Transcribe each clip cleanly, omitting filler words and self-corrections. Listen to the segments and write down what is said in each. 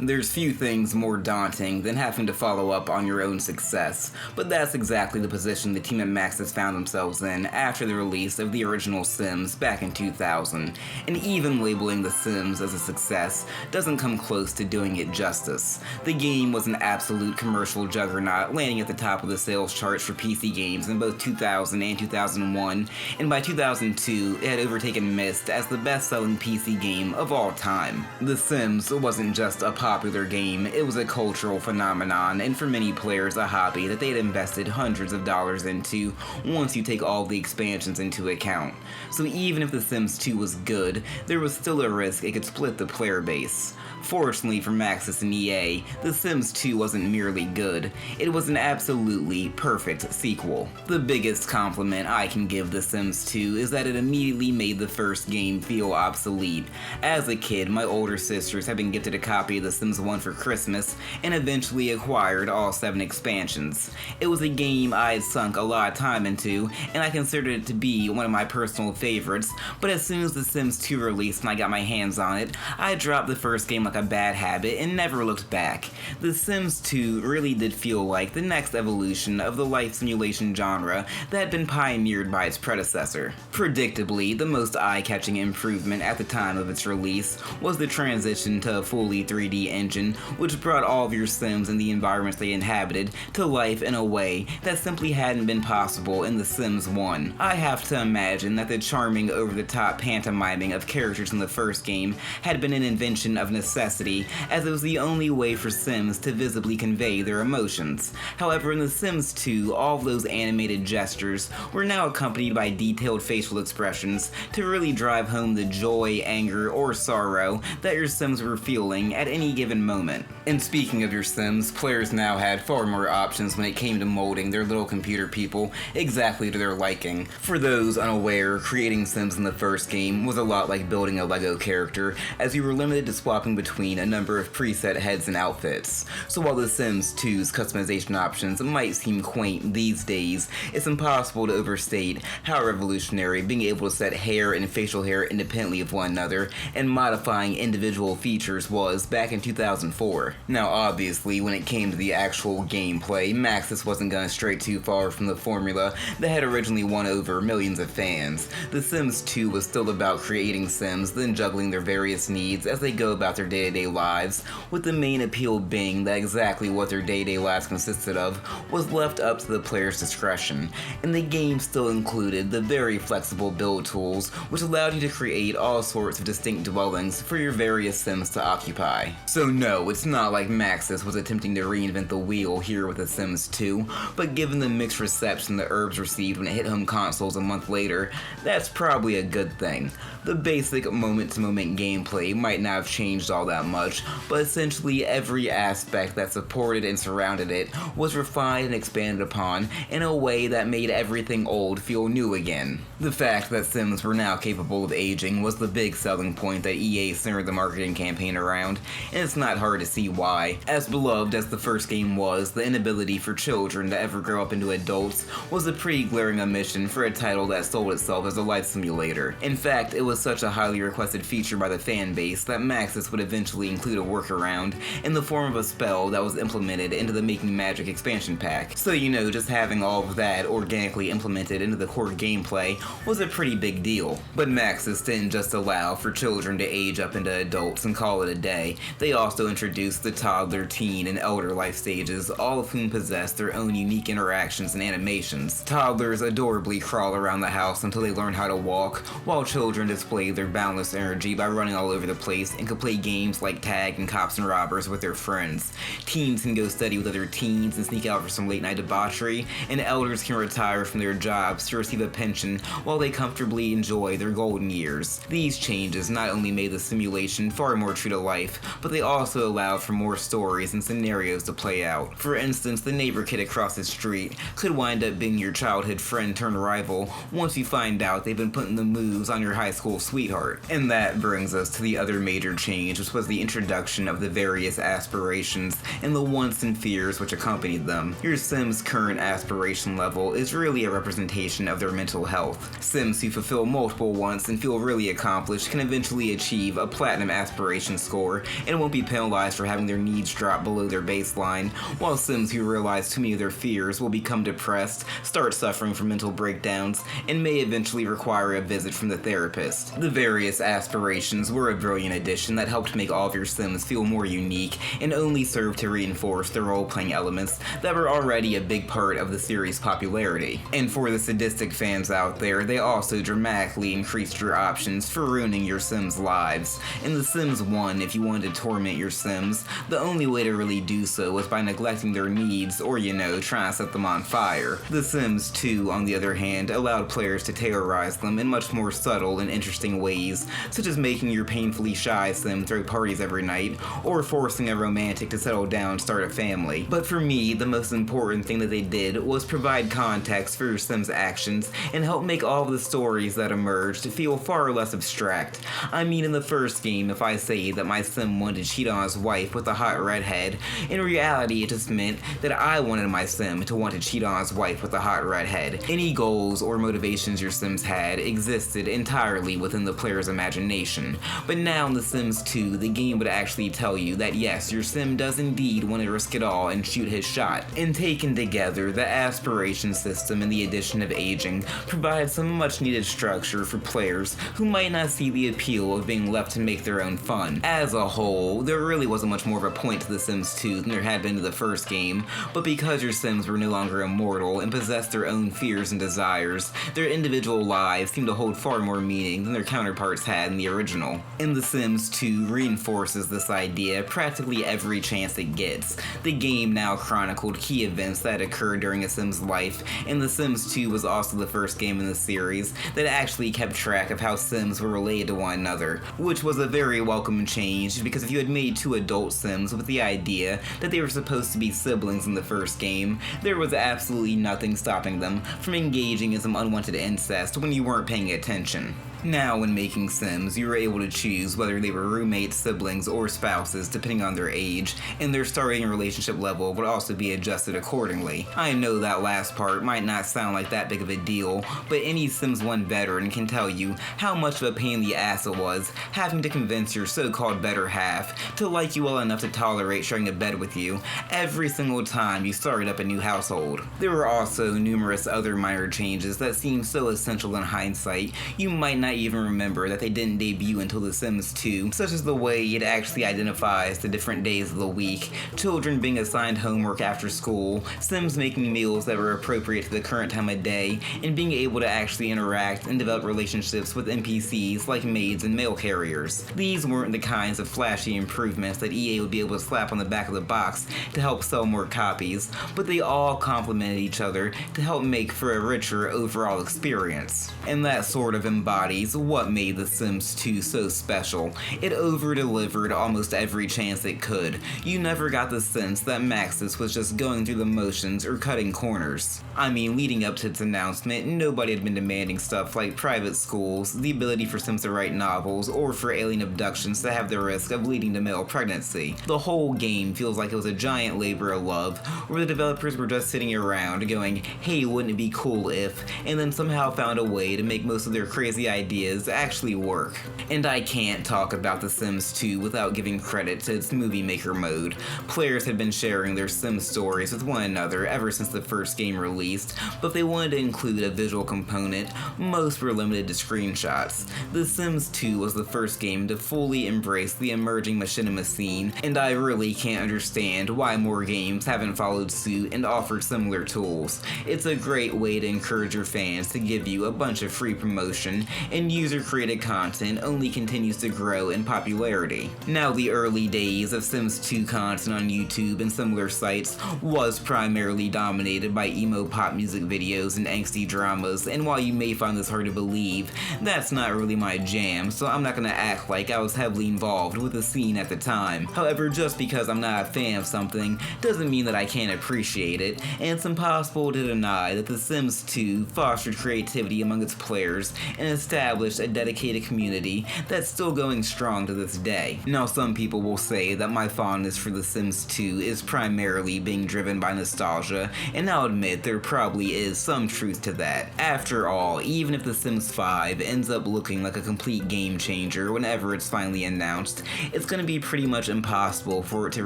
There's few things more daunting than having to follow up on your own success, but that's exactly the position the team at Maxis found themselves in after the release of the original Sims back in 2000, and even labeling The Sims as a success doesn't come close to doing it justice. The game was an absolute commercial juggernaut, landing at the top of the sales charts for PC games in both 2000 and 2001, and by 2002 it had overtaken Myst as the best-selling PC game of all time. The Sims wasn't just a popular game, it was a cultural phenomenon, and for many players a hobby that they had invested hundreds of dollars into once you take all the expansions into account. So even if The Sims 2 was good, there was still a risk it could split the player base. Fortunately for Maxis and EA, The Sims 2 wasn't merely good, it was an absolutely perfect sequel. The biggest compliment I can give The Sims 2 is that it immediately made the first game feel obsolete. As a kid, my older sisters had been gifted a copy of The Sims 1 for Christmas, and eventually acquired all 7 expansions. It was a game I had sunk a lot of time into, and I considered it to be one of my personal favorites, but as soon as The Sims 2 released and I got my hands on it, I dropped the first game like a bad habit and never looked back. The Sims 2 really did feel like the next evolution of the life simulation genre that had been pioneered by its predecessor. Predictably, the most eye-catching improvement at the time of its release was the transition to a fully 3D engine, which brought all of your Sims and the environments they inhabited to life in a way that simply hadn't been possible in The Sims 1. I have to imagine that the charming over-the-top pantomiming of characters in the first game had been an invention of necessity, as it was the only way for Sims to visibly convey their emotions. However, in The Sims 2, all of those animated gestures were now accompanied by detailed facial expressions to really drive home the joy, anger, or sorrow that your Sims were feeling at any given moment. And speaking of your Sims, players now had far more options when it came to molding their little computer people exactly to their liking. For those unaware, creating Sims in the first game was a lot like building a Lego character, as you were limited to swapping between a number of preset heads and outfits. So while The Sims 2's customization options might seem quaint these days, it's impossible to overstate how revolutionary being able to set hair and facial hair independently of one another and modifying individual features was back in 2004. Now obviously, when it came to the actual gameplay, Maxis wasn't going to stray too far from the formula that had originally won over millions of fans. The Sims 2 was still about creating Sims, then juggling their various needs as they go about their day-to-day lives, with the main appeal being that exactly what their day-to-day lives consisted of was left up to the player's discretion, and the game still included the very flexible build tools which allowed you to create all sorts of distinct dwellings for your various Sims to occupy. So no, it's not like Maxis was attempting to reinvent the wheel here with The Sims 2, but given the mixed reception the Herbs received when it hit home consoles a month later, that's probably a good thing. The basic moment-to-moment gameplay might not have changed all that much, but essentially every aspect that supported and surrounded it was refined and expanded upon in a way that made everything old feel new again. The fact that Sims were now capable of aging was the big selling point that EA centered the marketing campaign around, and it's not hard to see why. As beloved as the first game was, the inability for children to ever grow up into adults was a pretty glaring omission for a title that sold itself as a life simulator. In fact, it was such a highly requested feature by the fan base that Maxis would eventually include a workaround in the form of a spell that was implemented into the Making Magic expansion pack. So just having all of that organically implemented into the core gameplay was a pretty big deal. But Maxis didn't just allow for children to age up into adults and call it a day. They also introduced the toddler, teen, and elder life stages, all of whom possess their own unique interactions and animations. Toddlers adorably crawl around the house until they learn how to walk, while children display their boundless energy by running all over the place and can play games like tag and cops and robbers with their friends. Teens can go study with other teens and sneak out for some late night debauchery, and elders can retire from their jobs to receive a pension while they comfortably enjoy their golden years. These changes not only made the simulation far more true to life, but they also allowed for more stories and scenarios to play out. For instance, the neighbor kid across the street could wind up being your childhood friend turned rival once you find out they've been putting the moves on your high school sweetheart. And that brings us to the other major change, which was the introduction of the various aspirations and the wants and fears which accompanied them. Your Sim's current aspiration level is really a representation of their mental health. Sims who fulfill multiple wants and feel really accomplished can eventually achieve a platinum aspiration score and will be penalized for having their needs drop below their baseline, while Sims who realize too many of their fears will become depressed, start suffering from mental breakdowns, and may eventually require a visit from the therapist. The various aspirations were a brilliant addition that helped make all of your Sims feel more unique and only served to reinforce the role-playing elements that were already a big part of the series' popularity. And for the sadistic fans out there, they also dramatically increased your options for ruining your Sims' lives. In The Sims 1, if you wanted to torment your Sims, the only way to really do so was by neglecting their needs or, trying to set them on fire. The Sims 2, on the other hand, allowed players to terrorize them in much more subtle and interesting ways, such as making your painfully shy Sim throw parties every night, or forcing a romantic to settle down and start a family. But for me, the most important thing that they did was provide context for your Sim's actions and help make all of the stories that emerged feel far less abstract. I mean, in the first game, if I say that my Sim wanted to cheat on his wife with a hot redhead, in reality it just meant that I wanted my Sim to want to cheat on his wife with a hot redhead. Any goals or motivations your Sims had existed entirely within the player's imagination. But now in The Sims 2, the game would actually tell you that yes, your Sim does indeed want to risk it all and shoot his shot. And taken together, the aspiration system and the addition of aging provide some much needed structure for players who might not see the appeal of being left to make their own fun. As a whole, there really wasn't much more of a point to The Sims 2 than there had been to the first game, but because your Sims were no longer immortal and possessed their own fears and desires, their individual lives seemed to hold far more meaning than their counterparts had in the original. And The Sims 2 reinforces this idea practically every chance it gets. The game now chronicled key events that occurred during a Sim's life, and The Sims 2 was also the first game in the series that actually kept track of how Sims were related to one another, which was a very welcome change, because if you had made two adult Sims with the idea that they were supposed to be siblings in the first game, there was absolutely nothing stopping them from engaging in some unwanted incest when you weren't paying attention. Now, when making Sims, you were able to choose whether they were roommates, siblings, or spouses depending on their age, and their starting relationship level would also be adjusted accordingly. I know that last part might not sound like that big of a deal, but any Sims 1 veteran can tell you how much of a pain in the ass it was having to convince your so-called better half to like you well enough to tolerate sharing a bed with you every single time you started up a new household. There were also numerous other minor changes that seem so essential in hindsight, you might not even remember that they didn't debut until The Sims 2, such as the way it actually identifies the different days of the week, children being assigned homework after school, Sims making meals that were appropriate to the current time of day, and being able to actually interact and develop relationships with NPCs like maids and mail carriers. These weren't the kinds of flashy improvements that EA would be able to slap on the back of the box to help sell more copies, but they all complemented each other to help make for a richer overall experience. And that sort of embodies what made The Sims 2 so special. It over-delivered almost every chance it could. You never got the sense that Maxis was just going through the motions or cutting corners. I mean, leading up to its announcement, nobody had been demanding stuff like private schools, the ability for Sims to write novels, or for alien abductions to have the risk of leading to male pregnancy. The whole game feels like it was a giant labor of love, where the developers were just sitting around going, hey, wouldn't it be cool if, and then somehow found a way to make most of their crazy ideas actually work. And I can't talk about The Sims 2 without giving credit to its movie maker mode. Players had been sharing their Sim stories with one another ever since the first game released, but if they wanted to include a visual component, most were limited to screenshots. The Sims 2 was the first game to fully embrace the emerging machinima scene, and I really can't understand why more games haven't followed suit and offered similar tools. It's a great way to encourage your fans to give you a bunch of free promotion, and user-created content only continues to grow in popularity. Now, the early days of Sims 2 content on YouTube and similar sites was primarily dominated by emo pop music videos and angsty dramas, and while you may find this hard to believe, that's not really my jam, so I'm not gonna act like I was heavily involved with the scene at the time. However, just because I'm not a fan of something doesn't mean that I can't appreciate it, and it's impossible to deny that The Sims 2 fostered creativity among its players and established established a dedicated community that's still going strong to this day. Now, some people will say that my fondness for The Sims 2 is primarily being driven by nostalgia, and I'll admit there probably is some truth to that. After all, even if The Sims 5 ends up looking like a complete game changer whenever it's finally announced, it's gonna be pretty much impossible for it to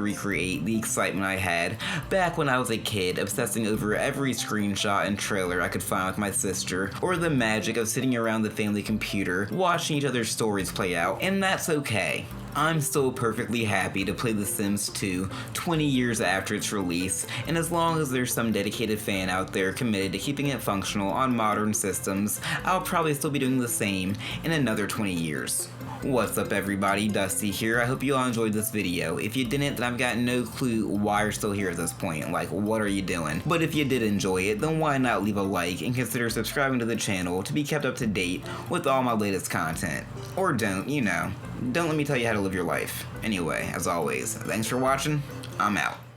recreate the excitement I had back when I was a kid, obsessing over every screenshot and trailer I could find with my sister, or the magic of sitting around the family computer watching each other's stories play out, and that's okay. I'm still perfectly happy to play The Sims 2 20 years after its release, and as long as there's some dedicated fan out there committed to keeping it functional on modern systems, I'll probably still be doing the same in another 20 years. What's up everybody, Dusty here. I hope you all enjoyed this video. If you didn't, then I've got no clue why you're still here at this point. Like, what are you doing? But if you did enjoy it, then why not leave a like and consider subscribing to the channel to be kept up to date with all my latest content. Or don't, you know. Don't let me tell you how to live your life. Anyway, as always, thanks for watching. I'm out.